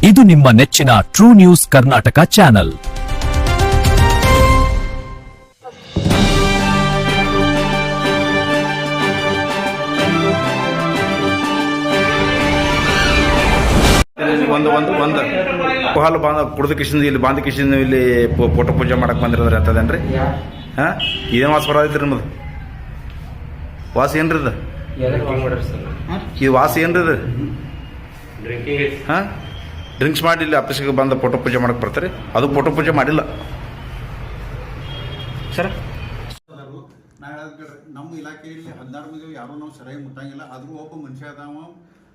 ಇದು ನಿಮ್ಮ ನೆಚ್ಚಿನ ಟ್ರೂ ನ್ಯೂಸ್ ಕರ್ನಾಟಕ ಚಾನೆಲ್. ಒಂದು ಹಾಲು ಕುಡ್ದು ಕಿಶನ್ ಇಲ್ಲಿ ಬಾಂಧ ಕಿಶನ್ ಇಲ್ಲಿ ಫೋಟೋ ಪೂಜೆ ಮಾಡಕ್ ಬಂದಿರೋದ್ರಿ ಅಂತದೇನ್ರಿ? ಹಾ, ಇದೇನು ವಾಸ ಬರೋದೈತ್ರಿ ನಿಮ್ಮದು? ವಾಸ ಏನ್ರಿ ಇದು? ಇದು ವಾಸ ಏನ್ರಿ ಇದು? ಹಾ, ಡ್ರಿಂಕ್ಸ್ ಮಾಡಿ ಇಲ್ಲಿ ಆಫೀಸ್ಗೆ ಬಂದು ಫೋಟೋ ಪೂಜೆ ಮಾಡಕ್ ಬರ್ತಾರೆ. ಅದು ಫೋಟೋ ಪೂಜೆ ಮಾಡಿಲ್ಲ ಸರ್. ನಮ್ಮ ಇಲಾಖೆಯಲ್ಲಿ 16 ಮಂದಿ ಯಾರು ನಾವು ಸರಿಯಾಗಿ ಮುಟ್ಟಂಗಿಲ್ಲ. ಆದ್ರೂ ಒಬ್ಬ ಮನುಷ್ಯ ಅದಾವ,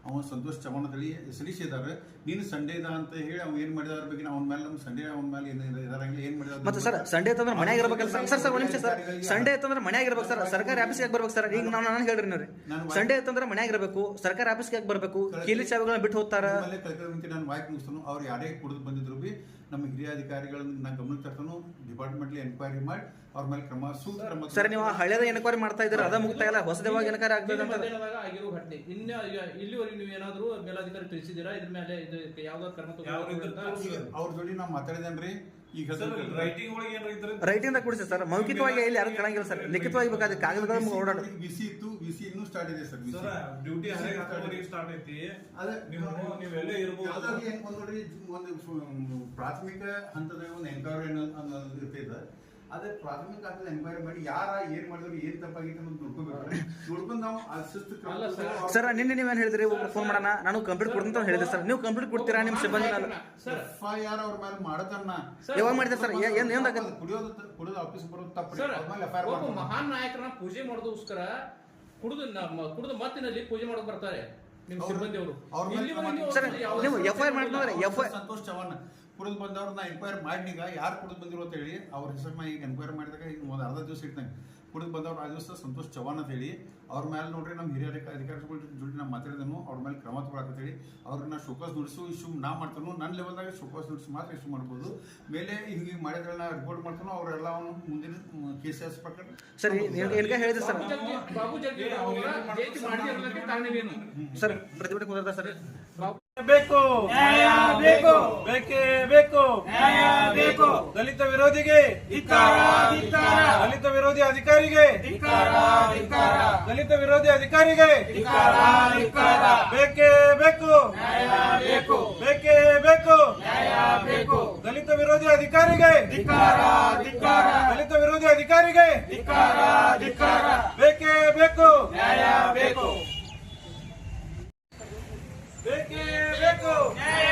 ಅವನು ಸಂತೋಷ್ ಚವ್ಹಾಣ್ ಅಂತ ಹೇಳಿ ಹೆಸರಿಸಿದ್ದಾರೆ. ನೀನು ಸಂಡೇ ಇದ ಅಂತ ಹೇಳಿ ಅವ್ನು ಏನ್ ಮಾಡಿದಾರ ಬಗ್ಗೆ ಅವನ ಮೇಲೆ ನಮ್ಮ ಸಂಡೇ ಅವನ ಮೇಲೆ ಏನ್ ಮಾಡಿದಾರೆ ಮತ್ತೆ ಸರ್ ಸಂಡೇ ಅಂತಂದ್ರೆ ಮನ್ಯಾಗ ಇರ್ಬೇಕಲ್ಲ ಸರ್. ಸರ್ ಒಂದು ನಿಮಿಷ ಸರ್, ಸಂಡೇ ಅಂತಂದ್ರೆ ಮನ್ಯಾಗ ಇರ್ಬೇಕು ಸರ್. ಸರ್ಕಾರಿ ಆಫೀಸ್ಗೆ ಯಾಕೆ ಬರ್ಬೇಕು ಸರ್? ಈಗ ನಾನು ಹೇಳ್ರಿ ನೀವು ಸಂಡೇ ಅಂತಂದ್ರೆ ಮನ್ಯಾಗ ಇರಬೇಕು, ಸರ್ಕಾರಿ ಆಫೀಸ್ಗೆ ಯಾಕೆ ಬರ್ಬೇಕು? ಕೀಲಿ ಚಾವಿಗಳನ್ನ ಬಿಟ್ಟು ಹೋಗ್ತಾರ. ನಾನು ವಾಯ್ಕ್ ಮುಗಿಸ್ತಾನು. ಅವ್ರು ಯಾರೇ ಕುಡಿದು ಬಂದಿದ್ರು ಬಿ ನಮ್ಮ ಹಿರಿಯ ಅಧಿಕಾರಿಗಳನ್ನ ನಾನು ಗಮನಕ್ಕೆ ತರ್ತಾನು. ಡಿಪಾರ್ಟ್ಮೆಂಟ್ಲಿ ಎನ್ಕ್ವೈರಿ ಮಾಡಿ ಅವ್ರ ಮೇಲೆ ಕ್ರಮ ಸೂಕ್ತ ಕ್ರಮ. ಸರ್ ನೀವು ಹಳೆದ ಎನ್ಕ್ವೈರಿ ಮಾಡ್ತಾ ಇದ್ರೆ ಅದ ಮುಗ್ತಾ ಇಲ್ಲ, ಹೊಸದವಾಗಿ ಎನ್ಕ್ವೈರಿ ಆಗ್ತದೆ ಅಂತ ಆಗಿರೋ ಘಟನೆ ಇಲ್ಲಿವರೆಗೆ ನೀವು ಏನಾದ್ರು ಮೇಲಾಧಿಕಾರಿ ತಿಳಿಸಿದ್ದೀರಾ ಇದ್ರ ಮೇಲೆ? ಇದು ಯಾವ್ದಾದ್ರು ಕ್ರಮ ಅವ್ರ ಜೋಡಿ ನಾವು ಮಾತಾಡಿದೇನ್ರಿ. ಈಗ ರೈಟಿಂಗ್ ಕೊಡಿಸಿ ಸರ್. ಮೌಖಿಕವಾಗಿ ಇಲ್ಲಿ ಯಾರು ಕೇಳಂಗಿಲ್ಲ ಸರ್, ಲಿಖಿತವಾಗಿ ಬೇಕಾದ್ರೆ ಕಾಗದಗಳು ಓಡಾಡ. ವಿಸಿ ಇತ್ತು, ವಿಸಿ ಇನ್ನೂ ಸ್ಟಾರ್ಟ್ ಇದೆ ಸರ್. ಡ್ಯೂಟಿ ಸ್ಟಾರ್ಟ್ ಐತಿ. ನೀವೆಲ್ಲ ಒಂದು ಪ್ರಾಥಮಿಕ ಹಂತದ ಒಂದು ಎನ್ಕ್ವೈರಿ ಅನ್ನೋದು ಇರ್ತೈತೆ. ಅದೇ ಪ್ರಾಥಮಿಕ ಹಂತದ ಎನ್ಕ್ವೈರಿ ಮಾಡಿ ಯಾರ ಏನ್ ಮಾಡಿದ್ರು ಏನ್ ತಪ್ಪಾಗಿತ್ತು ಅನ್ನೋದು ನೋಡ್ಕೋಬೇಕು. ನೋಡ್ಕೊಂಡು ನಾವು ಶಿಸ್ತು ಸರ್. ನಿನ್ನೆ ನೀವೇನು ಹೇಳಿದ್ರಿ? ಫೋನ್ ಮಾಡೋಣ, ನಾನು ಕಂಪ್ಲೀಟ್ ಕೊಡ್ತೀನಿ ಅಂತ ಹೇಳಿದೆ ಸರ್. ನೀವು ಕಂಪ್ಲೀಟ್ ಕೊಡ್ತೀರಾ? ನಿಮ್ಮ ಸಿಬ್ಬಂದಿ FIR ಅವ್ರ ಮೇಲೆ ಮಾಡೋದನ್ನ ಯಾವಾಗ ಮಾಡಿದ್ರೆ ಸರ್? ಕುಡಿದು ಆಫೀಸ್ ಬರೋದು ತಪ್ಪು. ಒಬ್ಬ ಮಹಾನ್ ನಾಯಕರನ್ನ ಪೂಜೆ ಮಾಡೋದಕ್ಕೋಸ್ಕರ ಕುಡಿದು ಮತ್ತಿನಲ್ಲಿ ಪೂಜೆ ಮಾಡಕ್ ಬರ್ತಾರೆ ನಿಮ್ ಸಿಬ್ಬಂದಿ ಅವರು. FIR ಮಾಡ್ತಾರೆ. ಸಂತೋಷ್ ಚವ್ಹಾಣ್ ಕುಡಿದು ಬಂದವ್ರನ್ನ ಎನ್ಕ್ವೈರಿ ಮಾಡಿನೀಗ ಯಾರು ಕುಡಿದು ಬಂದಿರೋ ಅಂತ ಹೇಳಿ ಅವ್ರ ಹೆಸರನ್ನ ಈಗ ಎನ್ಕ್ವೈರಿ ಮಾಡಿದಾಗ ಈಗ ಒಂದು ಅರ್ಧ ದಿವಸ ಇಟ್ಟಂಗೆ ಕುಡಿದು ಬಂದವ್ರು ಆ ದಿವಸ ಸಂತೋಷ್ ಚವ್ಹಾಣ್ ಅಂತ ಹೇಳಿ ಅವ್ರ ಮೇಲೆ ನೋಡ್ರಿ ನಮ್ಮ ಹಿರಿಯ ಅಧಿಕಾರಿಗಳ ಜೊತೆ ನಾವು ಮಾತಾಡಿದನು. ಅವ್ರ ಮೇಲೆ ಕ್ರಮ ತಗೊಳಕ ಹೇಳಿ ಅವ್ರನ್ನ ಶೋಕಾಸ್ ನುಡಿಸು ಇಶ್ಯೂ ನಾ ಮಾಡ್ತಾನು. ನನ್ನ ಲೆವೆಲ್ದಾಗ ಶೋಕಾಸ್ ನುಡಿಸಿ ಮಾತ್ರ ಇಶ್ಯೂ ಮಾಡ್ಬೋದು. ಮೇಲೆ ಹಿಂಗೆ ಮಾಡಿದ್ರೆ ನಾ ರಿಪೋರ್ಟ್ ಮಾಡ್ತಾನು. ಅವರೆಲ್ಲ ಮುಂದಿನ ಕೇಸಸ್ ಪ್ರಕಾರ ಸರ್ ಹೇಳಿದೆ ಸರ್. ಬಾಬು ಜಗ್ಗಿ ಜಯಂತಿ ಮಾಡಿರೋದಕ್ಕೆ ಕಾರಣವೇನು ಸರ್? ಪ್ರತಿಭಟನೆ ಕುದುರ್ತಾ ಸರ್. ಬೇಕು, ನ್ಯಾಯ ಬೇಕು, ಬೇಕೇ ಬೇಕು, ನ್ಯಾಯ ಬೇಕು. ದಲಿತ ವಿರೋಧಿಗೆ ಧಿಕ್ಕಾರ, ದಲಿತ ವಿರೋಧಿ ಅಧಿಕಾರಿಗೆ ಧಿಕ್ಕಾರ, ದಲಿತ ವಿರೋಧಿ ಅಧಿಕಾರಿಗೆ ಧಿಕ್ಕಾರ, ಬೇಕೇ ಬೇಕು, ನ್ಯಾಯ ಬೇಕು, ಬೇಕೇ ಬೇಕು, ನ್ಯಾಯ ಬೇಕು. ದಲಿತ ವಿರೋಧಿ ಅಧಿಕಾರಿಗೆ ಧಿಕ್ಕಾರ, ದಲಿತ ವಿರೋಧಿ ಅಧಿಕಾರಿಗೆ ಧಿಕ್ಕಾರ, ಬೇಕೇ ಬೇಕು, ನ್ಯಾಯ ಬೇಕು, ಬೇಕೇ ಬೇಕು, ನ್ಯಾಯ